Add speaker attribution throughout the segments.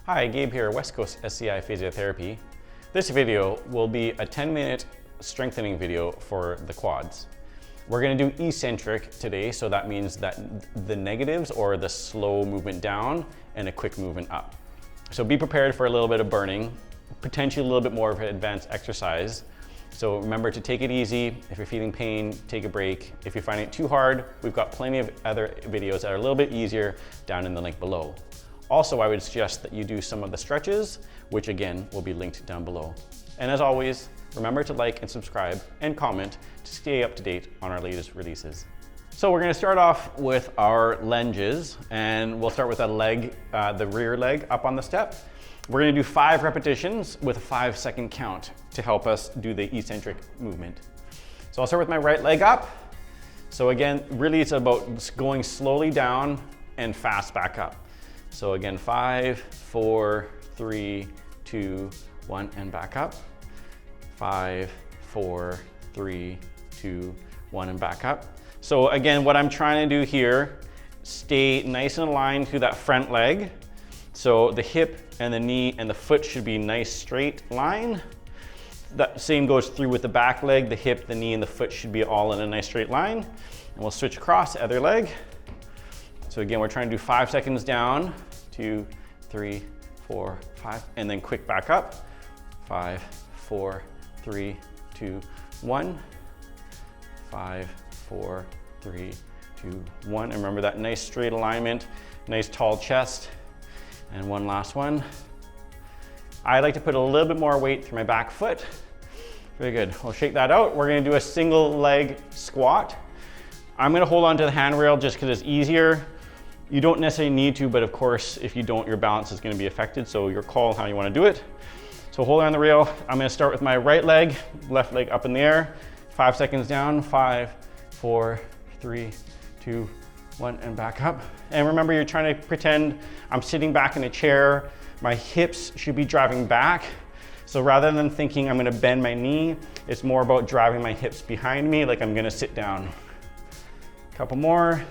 Speaker 1: Hi, Gabe here, West Coast SCI Physiotherapy. This video will be a 10-minute strengthening video for the quads. We're going to do eccentric today, so that means that the negatives or the slow movement down and a quick movement up. So be prepared for a little bit of burning, potentially a little bit more of an advanced exercise. So remember to take it easy. If you're feeling pain, take a break. If you're finding it too hard, we've got plenty of other videos that are a little bit easier down in the link below. Also, I would suggest that you do some of the stretches, which again will be linked down below. And as always, remember to like and subscribe and comment to stay up to date on our latest releases. So we're going to start off with our lunges, and we'll start with a leg, the rear leg up on the step. We're going to do 5 repetitions with a 5-second count to help us do the eccentric movement. So I'll start with my right leg up. So again, really it's about going slowly down and fast back up. So again, 5, 4, 3, 2, 1, and back up. 5, 4, 3, 2, 1, and back up. So again, what I'm trying to do here, stay nice and aligned to that front leg. So the hip and the knee and the foot should be nice straight line. That same goes through with the back leg. The hip, the knee, and the foot should be all in a nice straight line. And we'll switch across the other leg. So again, we're trying to do 5 seconds down, 2, 3, 4, 5, and then quick back up. 5, 4, 3, 2, 1. 5, 4, 3, 2, 1. And remember that nice straight alignment, nice tall chest. And one last one. I like to put a little bit more weight through my back foot. Very good. We'll shake that out. We're going to do a single leg squat. I'm going to hold on to the handrail just because it's easier. You don't necessarily need to, but of course, if you don't, your balance is going to be affected. So your call how you want to do it. So hold on the rail. I'm going to start with my right leg, left leg up in the air. 5 seconds down. 5, 4, 3, 2, 1, and back up. And remember, you're trying to pretend I'm sitting back in a chair. My hips should be driving back. So rather than thinking I'm going to bend my knee, it's more about driving my hips behind me like I'm going to sit down. A couple more.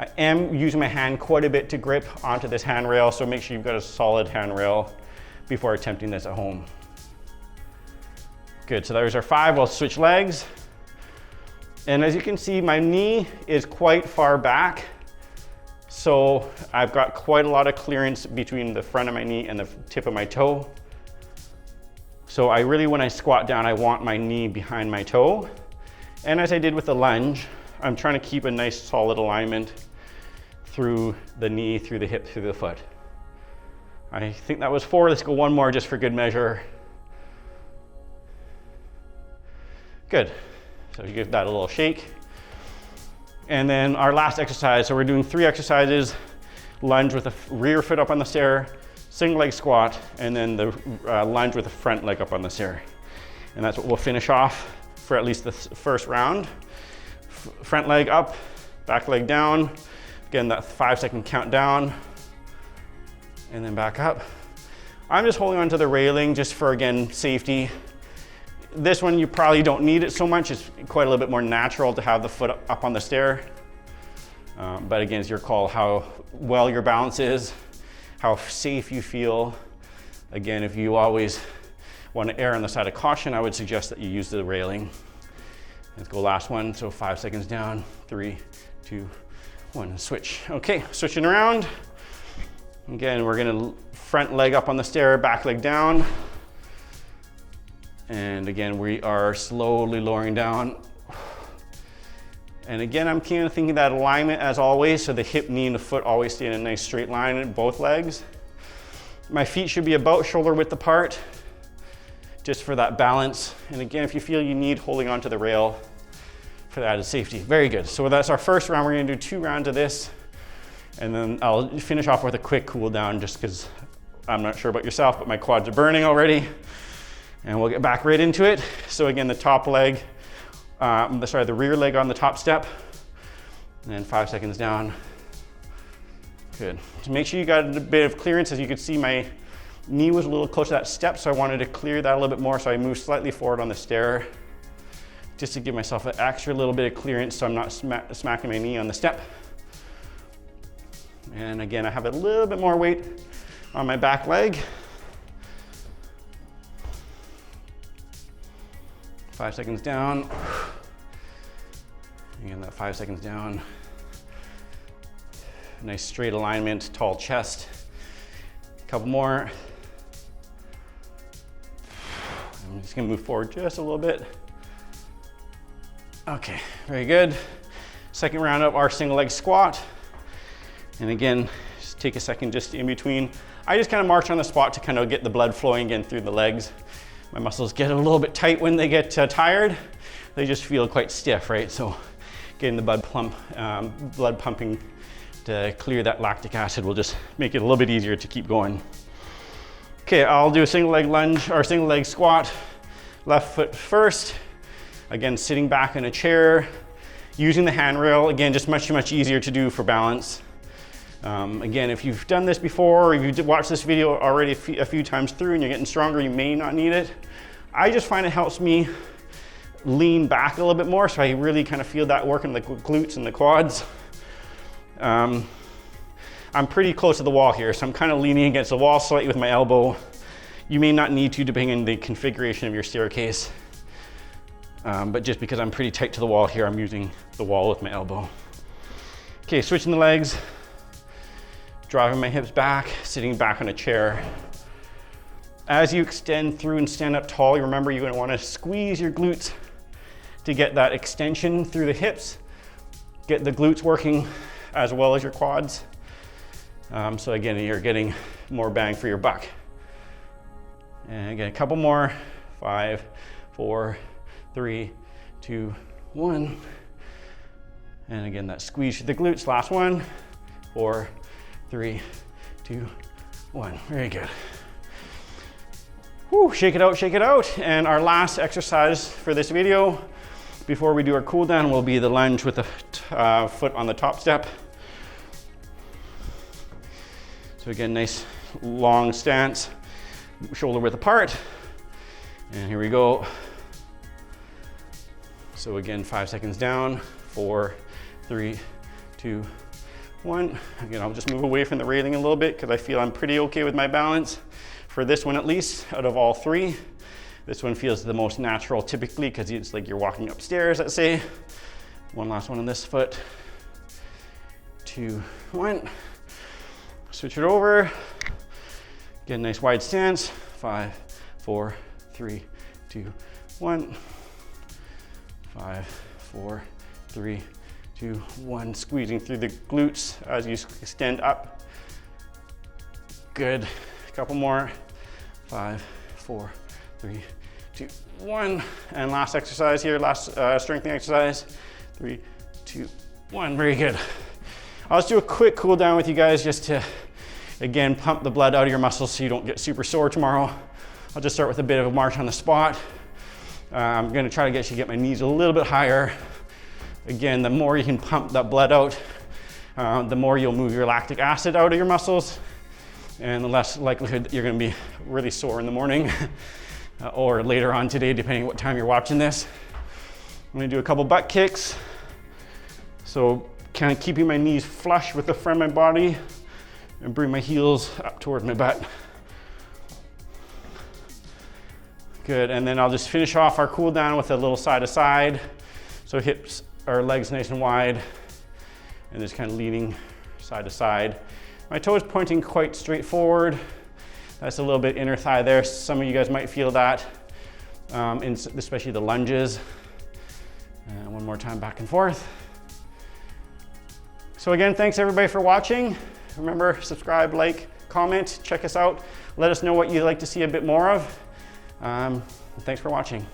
Speaker 1: I am using my hand quite a bit to grip onto this handrail, so make sure you've got a solid handrail before attempting this at home. Good, so there's our 5. We'll switch legs. And as you can see, my knee is quite far back. So I've got quite a lot of clearance between the front of my knee and the tip of my toe. So I really, when I squat down, I want my knee behind my toe. And as I did with the lunge, I'm trying to keep a nice solid alignment through the knee, through the hip, through the foot. I think that was 4. Let's go one more just for good measure. Good. So you give that a little shake. And then our last exercise, so we're doing 3 exercises: lunge with the rear foot up on the stair, single leg squat, and then the lunge with the front leg up on the stair. And that's what we'll finish off for at least the first round. Front leg up, back leg down. Again, that 5-second count down, and then back up. I'm just holding onto the railing just for, again, safety. This one, you probably don't need it so much. It's quite a little bit more natural to have the foot up on the stair. But again, it's your call how well your balance is, how safe you feel. Again, if you always want to err on the side of caution, I would suggest that you use the railing. Let's go last one. So 5 seconds down, 3, 2, 1, switch. Okay, switching around. Again, we're gonna front leg up on the stair, back leg down. And again, we are slowly lowering down. And again, I'm kind of thinking that alignment as always, so the hip, knee, and the foot always stay in a nice straight line in both legs. My feet should be about shoulder width apart, just for that balance. And again, if you feel you need, holding onto the rail for that added safety. Very good. So that's our first round. We're gonna do 2 rounds of this. And then I'll finish off with a quick cool down just because I'm not sure about yourself, but my quads are burning already. And we'll get back right into it. So again, the top leg, the rear leg on the top step. And then 5 seconds down. Good. To make sure you got a bit of clearance, as you can see, my knee was a little close to that step, so I wanted to clear that a little bit more, so I moved slightly forward on the stair just to give myself an extra little bit of clearance so I'm not smacking my knee on the step. And again, I have a little bit more weight on my back leg. 5 seconds down. Again, that 5 seconds down. Nice straight alignment, tall chest. A couple more. I'm just gonna move forward just a little bit. Okay, very good. Second round of our single leg squat. And again, just take a second just in between. I just kind of march on the spot to kind of get the blood flowing again through the legs. My muscles get a little bit tight when they get tired. They just feel quite stiff, right? So getting the blood pumping to clear that lactic acid will just make it a little bit easier to keep going. Okay, I'll do a single leg lunge or single leg squat. Left foot first. Again, sitting back in a chair, using the handrail. Again, just much easier to do for balance. Again, if you've done this before, or if you've watched this video already a few times through and you're getting stronger, you may not need it. I just find it helps me lean back a little bit more, so I really kind of feel that work in the glutes and the quads. I'm pretty close to the wall here, so I'm kind of leaning against the wall slightly with my elbow. You may not need to, depending on the configuration of your staircase. But just because I'm pretty tight to the wall here, I'm using the wall with my elbow. Okay, switching the legs. Driving my hips back, sitting back on a chair. As you extend through and stand up tall, you remember you're going to want to squeeze your glutes to get that extension through the hips. Get the glutes working as well as your quads. So again, you're getting more bang for your buck. And again, a couple more. 5, 4, 3, 2, 1. And again, that squeeze through the glutes. Last one. 4, 3, 2, 1. Very good. Whew, shake it out, shake it out. And our last exercise for this video before we do our cool down will be the lunge with the foot on the top step. So again, nice long stance, shoulder width apart. And here we go. So again, 5 seconds down. 4, 3, 2, 1. Again, I'll just move away from the railing a little bit because I feel I'm pretty okay with my balance. For this one at least, out of all three, this one feels the most natural typically because it's like you're walking upstairs, let's say. One last one on this foot. 2, 1. Switch it over. Get a nice wide stance. 5, 4, 3, 2, 1. 5, 4, 3, 2, 1. Squeezing through the glutes as you extend up. Good. A couple more. 5, 4, 3, 2, 1. And last exercise here, last strengthening exercise. 3, 2, 1. Very good. I'll just do a quick cool down with you guys just to, again, pump the blood out of your muscles so you don't get super sore tomorrow. I'll just start with a bit of a march on the spot. I'm gonna try to get my knees a little bit higher. Again, the more you can pump that blood out, the more you'll move your lactic acid out of your muscles, and the less likelihood that you're gonna be really sore in the morning or later on today, depending on what time you're watching this. I'm gonna do a couple butt kicks. So kind of keeping my knees flush with the front of my body and bring my heels up towards my butt. Good, and then I'll just finish off our cool down with a little side to side. So hips or legs nice and wide, and just kind of leaning side to side. My toe is pointing quite straight forward. That's a little bit inner thigh there. Some of you guys might feel that, especially the lunges. And one more time, back and forth. So again, thanks everybody for watching. Remember, subscribe, like, comment, check us out. Let us know what you'd like to see a bit more of. Thanks for watching.